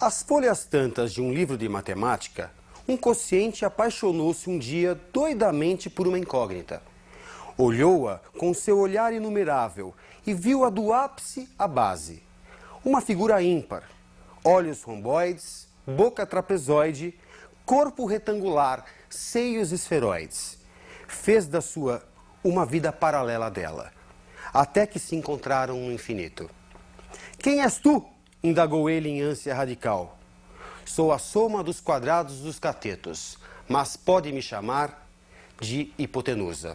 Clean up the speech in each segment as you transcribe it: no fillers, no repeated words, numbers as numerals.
Às folhas tantas de um livro de matemática, um quociente apaixonou-se um dia doidamente por uma incógnita. Olhou-a com seu olhar inumerável e viu-a do ápice à base. Uma figura ímpar, olhos romboides, boca trapezoide, corpo retangular, seios esferoides. Fez da sua uma vida paralela dela, até que se encontraram no infinito. Quem és tu? Indagou ele em ânsia radical. Sou a soma dos quadrados dos catetos, mas pode me chamar de hipotenusa.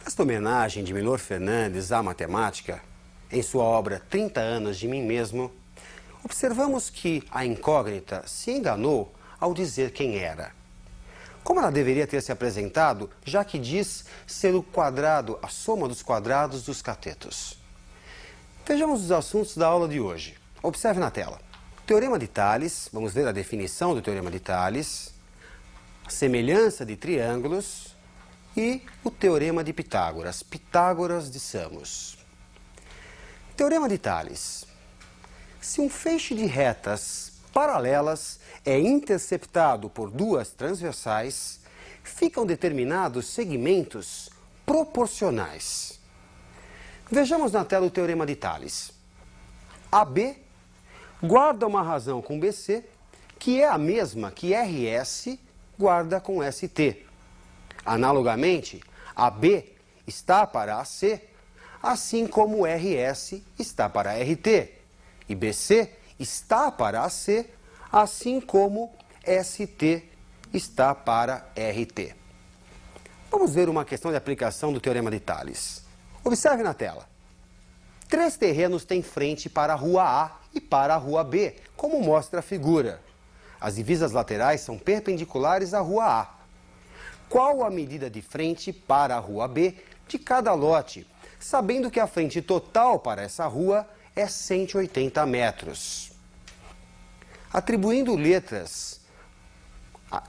Esta homenagem de Milor Fernandes à matemática, em sua obra 30 anos de mim mesmo, observamos que a incógnita se enganou ao dizer quem era. Como ela deveria ter se apresentado, já que diz ser o quadrado, a soma dos quadrados dos catetos. Vejamos os assuntos da aula de hoje. Observe na tela. Teorema de Tales, vamos ver a definição do Teorema de Tales, a semelhança de triângulos e o Teorema de Pitágoras, Pitágoras de Samos. Teorema de Tales. Se um feixe de retas paralelas é interceptado por duas transversais, ficam determinados segmentos proporcionais. Vejamos na tela o Teorema de Tales. AB guarda uma razão com BC, que é a mesma que RS guarda com ST. Analogamente, AB está para AC, assim como RS está para RT. E BC está para AC, assim como ST está para RT. Vamos ver uma questão de aplicação do Teorema de Tales. Observe na tela. Três terrenos têm frente para a rua A e para a rua B, como mostra a figura. As divisas laterais são perpendiculares à rua A. Qual a medida de frente para a rua B de cada lote, sabendo que a frente total para essa rua é 180 metros? Atribuindo letras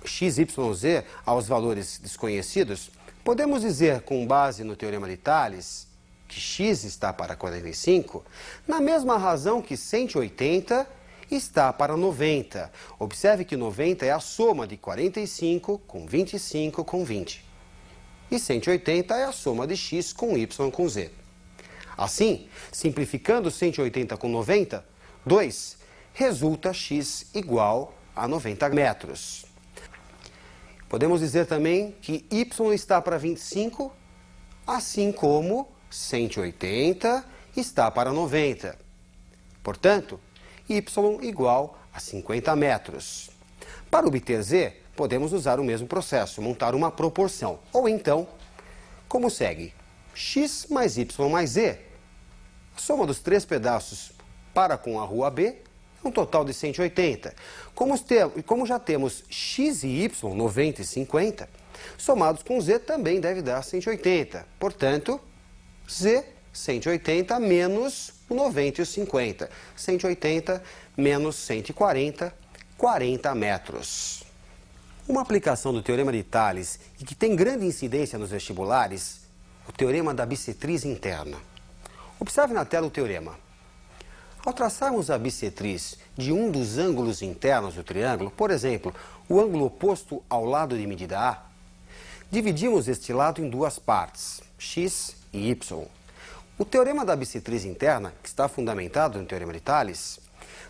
x, y, z aos valores desconhecidos, podemos dizer, com base no Teorema de Tales, que x está para 45, na mesma razão que 180 está para 90. Observe que 90 é a soma de 45 com 25 com 20. E 180 é a soma de x com y com z. Assim, simplificando 180 com 90, 2, resulta x igual a 90 metros. Podemos dizer também que y está para 25, assim como 180 está para 90. Portanto, y igual a 50 metros. Para obter z, podemos usar o mesmo processo, montar uma proporção. Ou então, como segue? X mais y mais z. A soma dos três pedaços para com a rua B é um total de 180. Como já temos x e y, 90 e 50, somados com z também deve dar 180. Portanto, z, 180 menos o 90 e o 50. 180 menos 140, 40 metros. Uma aplicação do Teorema de Tales e que tem grande incidência nos vestibulares, o Teorema da bissetriz interna. Observe na tela o teorema. Ao traçarmos a bissetriz de um dos ângulos internos do triângulo, por exemplo, o ângulo oposto ao lado de medida A, dividimos este lado em duas partes, x e y. O Teorema da bissetriz interna, que está fundamentado no Teorema de Tales,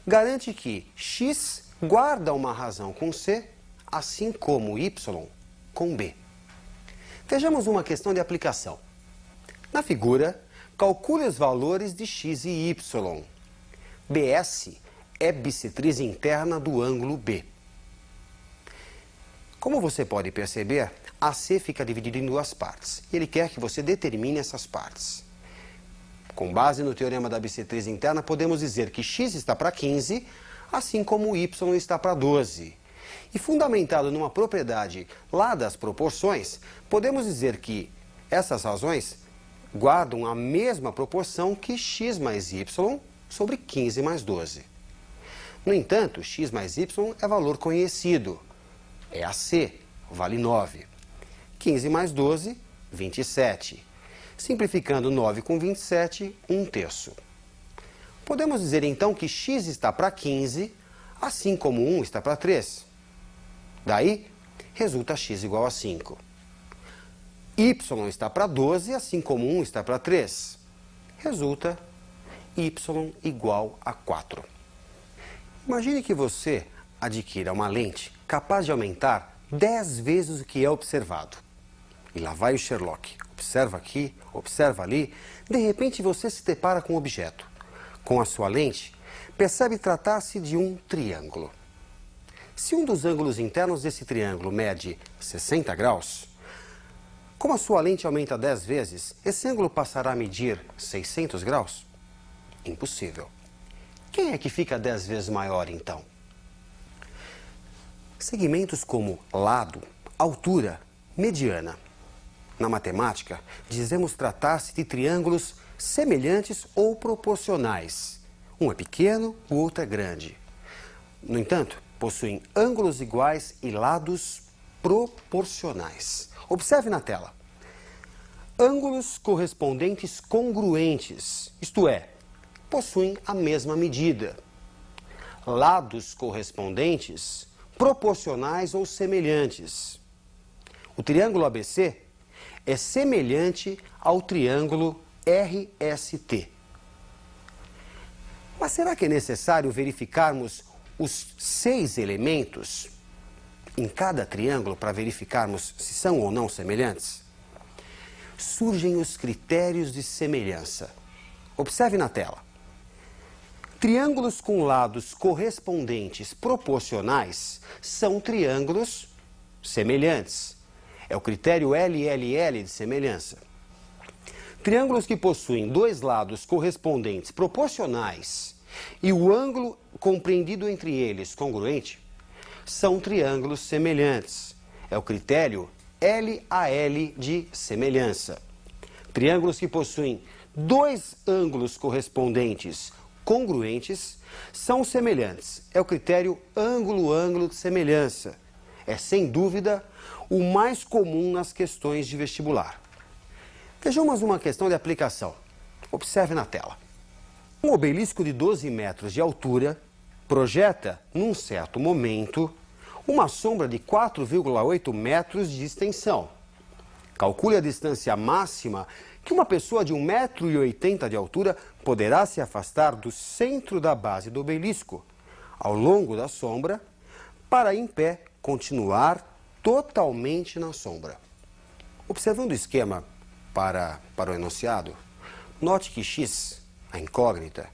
garante que x guarda uma razão com c, assim como y com b. Vejamos uma questão de aplicação. Na figura, calcule os valores de x e y. BS é bissetriz interna do ângulo B. Como você pode perceber, AC fica dividido em duas partes. E ele quer que você determine essas partes. Com base no Teorema da bissetriz interna, podemos dizer que x está para 15, assim como y está para 12. E fundamentado numa propriedade lá das proporções, podemos dizer que essas razões guardam a mesma proporção que x mais y sobre 15 mais 12. No entanto, x mais y é valor conhecido. É AC, vale 9. 15 mais 12, 27. Simplificando 9 com 27, 1/3. Podemos dizer então que x está para 15, assim como 1 está para 3. Daí, resulta x igual a 5. Y está para 12, assim como 1 está para 3. Resulta y igual a 4. Imagine que você adquira uma lente capaz de aumentar 10 vezes o que é observado. E lá vai o Sherlock. Observa aqui, observa ali. De repente você se depara com um objeto. Com a sua lente, percebe tratar-se de um triângulo. Se um dos ângulos internos desse triângulo mede 60 graus, como a sua lente aumenta 10 vezes, esse ângulo passará a medir 600 graus? Impossível. Quem é que fica 10 vezes maior, então? Segmentos como lado, altura, mediana. Na matemática, dizemos tratar-se de triângulos semelhantes ou proporcionais. Um é pequeno, o outro é grande. No entanto, possuem ângulos iguais e lados proporcionais. Observe na tela. Ângulos correspondentes congruentes, isto é, possuem a mesma medida. Lados correspondentes proporcionais ou semelhantes. O triângulo ABC é semelhante ao triângulo RST. Mas será que é necessário verificarmos os 6 elementos em cada triângulo para verificarmos se são ou não semelhantes? Surgem os critérios de semelhança. Observe na tela. Triângulos com lados correspondentes proporcionais são triângulos semelhantes. É o critério LLL de semelhança. Triângulos que possuem 2 lados correspondentes proporcionais e o ângulo compreendido entre eles congruente são triângulos semelhantes. É o critério LAL de semelhança. Triângulos que possuem 2 ângulos correspondentes congruentes são semelhantes. É o critério ângulo-ângulo de semelhança. É, sem dúvida, o mais comum nas questões de vestibular. Vejamos uma questão de aplicação. Observe na tela. Um obelisco de 12 metros de altura projeta, num certo momento, uma sombra de 4,8 metros de extensão. Calcule a distância máxima que uma pessoa de 1,80 m de altura poderá se afastar do centro da base do obelisco, ao longo da sombra, para, em pé, continuar totalmente na sombra. Observando o esquema para o enunciado, note que x, a incógnita,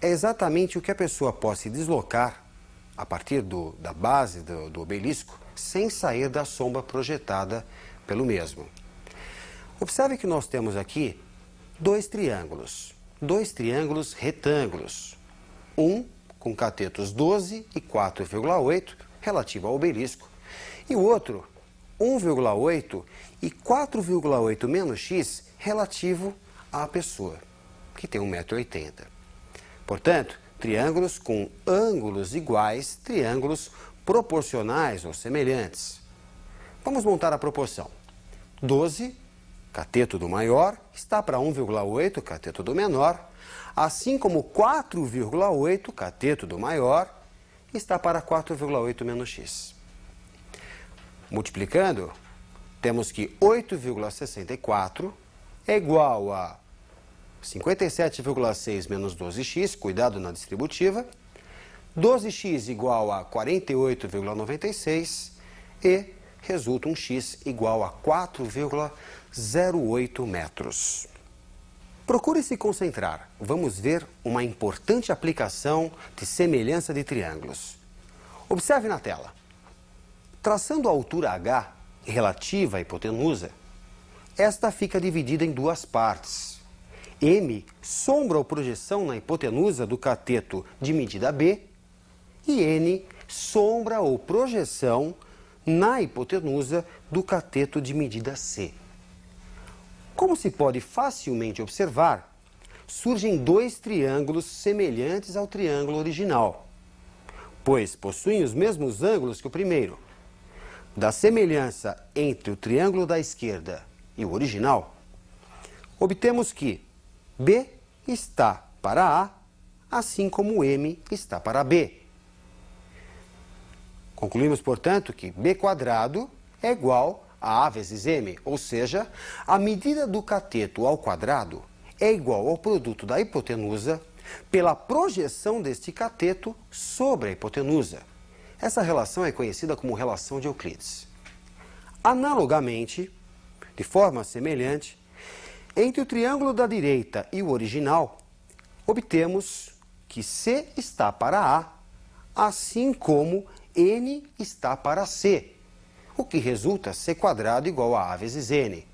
é exatamente o que a pessoa pode se deslocar a partir da base do obelisco sem sair da sombra projetada pelo mesmo. Observe que nós temos aqui 2 triângulos retângulos, um com catetos 12 e 4,8 relativo ao obelisco, e o outro 1,8 e 4,8 menos x relativo à pessoa, que tem 1,80 m. Portanto, triângulos com ângulos iguais, triângulos proporcionais ou semelhantes. Vamos montar a proporção. 12, cateto do maior, está para 1,8, cateto do menor, assim como 4,8, cateto do maior, está para 4,8 menos x. Multiplicando, temos que 8,64 é igual a 57,6 menos 12x, cuidado na distributiva, 12x igual a 48,96 e resulta um x igual a 4,08 metros. Procure se concentrar. Vamos ver uma importante aplicação de semelhança de triângulos. Observe na tela. Traçando a altura h relativa à hipotenusa, esta fica dividida em 2 partes. M, sombra ou projeção na hipotenusa do cateto de medida B, e N, sombra ou projeção na hipotenusa do cateto de medida C. Como se pode facilmente observar, surgem 2 triângulos semelhantes ao triângulo original, pois possuem os mesmos ângulos que o primeiro. Da semelhança entre o triângulo da esquerda e o original, obtemos que B está para A, assim como M está para B. Concluímos, portanto, que B² é igual a A vezes M, ou seja, a medida do cateto ao quadrado é igual ao produto da hipotenusa pela projeção deste cateto sobre a hipotenusa. Essa relação é conhecida como relação de Euclides. Analogamente, de forma semelhante, entre o triângulo da direita e o original, obtemos que C está para A, assim como N está para C, o que resulta C² igual a A vezes N.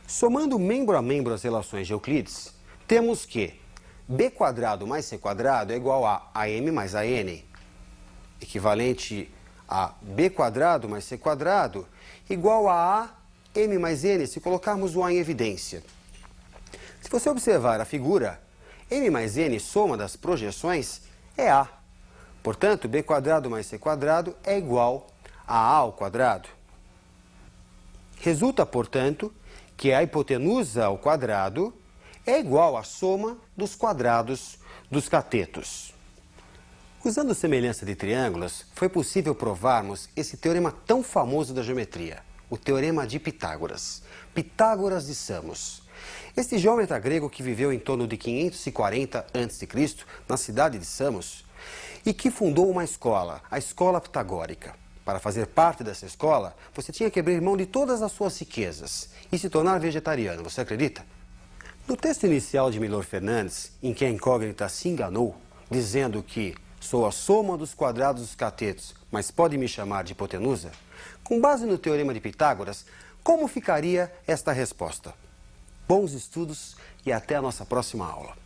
Somando membro a membro as relações de Euclides, temos que B² mais C² é igual a AM mais AN, equivalente a B² mais C² igual a AM mais N, se colocarmos o A em evidência. Se você observar a figura, M mais N, soma das projeções, é A. Portanto, B² mais C² é igual a A ao quadrado. Resulta, portanto, que a hipotenusa ao quadrado é igual à soma dos quadrados dos catetos. Usando semelhança de triângulos, foi possível provarmos esse teorema tão famoso da geometria, o Teorema de Pitágoras. Pitágoras de Samos. Este geômetra grego que viveu em torno de 540 a.C. na cidade de Samos e que fundou uma escola, a Escola Pitagórica. Para fazer parte dessa escola, você tinha que abrir mão de todas as suas riquezas e se tornar vegetariano, você acredita? No texto inicial de Milor Fernandes, em que a incógnita se enganou, dizendo que sou a soma dos quadrados dos catetos, mas pode me chamar de hipotenusa, com base no Teorema de Pitágoras, como ficaria esta resposta? Bons estudos e até a nossa próxima aula.